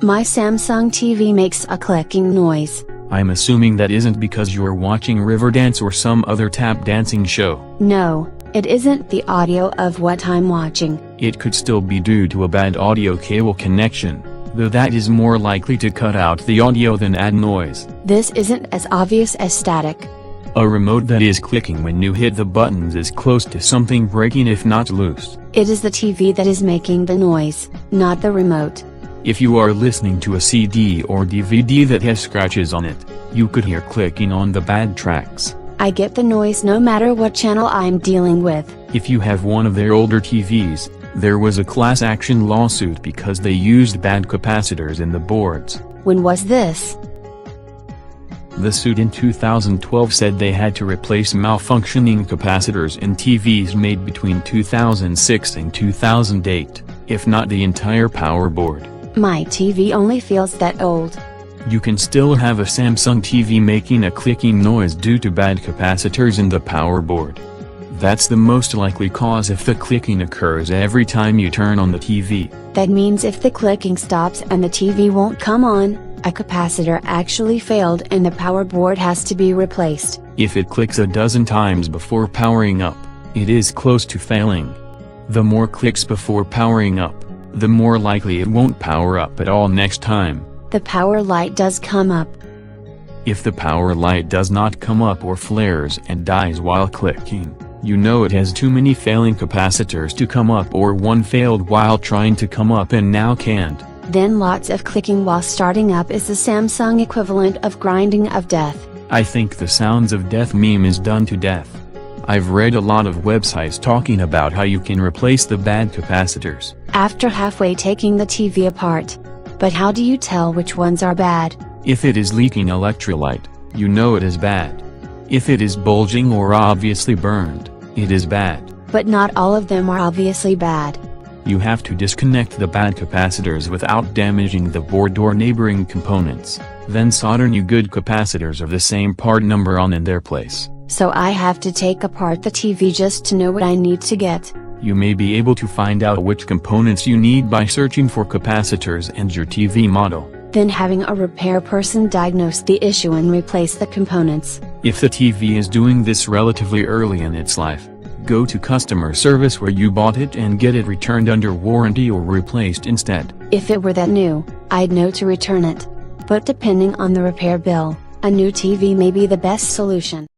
My Samsung TV makes a clicking noise. I'm assuming that isn't because you're watching Riverdance or some other tap dancing show. No, it isn't the audio of what I'm watching. It could still be due to a bad audio cable connection, though that is more likely to cut out the audio than add noise. This isn't as obvious as static. A remote that is clicking when you hit the buttons is close to something breaking if not loose. It is the TV that is making the noise, not the remote. If you are listening to a CD or DVD that has scratches on it, you could hear clicking on the bad tracks. I get the noise no matter what channel I'm dealing with. If you have one of their older TVs, there was a class action lawsuit because they used bad capacitors in the boards. When was this? The suit in 2012 said they had to replace malfunctioning capacitors in TVs made between 2006 and 2008, if not the entire power board. My TV only feels that old. You can still have a Samsung TV making a clicking noise due to bad capacitors in the power board. That's the most likely cause if the clicking occurs every time you turn on the TV. That means if the clicking stops and the TV won't come on, a capacitor actually failed and the power board has to be replaced. If it clicks a dozen times before powering up, it is close to failing. The more clicks before powering up, the more likely it won't power up at all next time. The power light does come up. If the power light does not come up or flares and dies while clicking, you know it has too many failing capacitors to come up, or one failed while trying to come up and now can't. Then lots of clicking while starting up is the Samsung equivalent of grinding of death. I think the sounds of death meme is done to death. I've read a lot of websites talking about how you can replace the bad capacitors after halfway taking the TV apart. But how do you tell which ones are bad? If it is leaking electrolyte, you know it is bad. If it is bulging or obviously burned, it is bad. But not all of them are obviously bad. You have to disconnect the bad capacitors without damaging the board or neighboring components, then solder new good capacitors of the same part number on in their place. So I have to take apart the TV just to know what I need to get. You may be able to find out which components you need by searching for capacitors and your TV model. Then having a repair person diagnose the issue and replace the components. If the TV is doing this relatively early in its life, go to customer service where you bought it and get it returned under warranty or replaced instead. If it were that new, I'd know to return it. But depending on the repair bill, a new TV may be the best solution.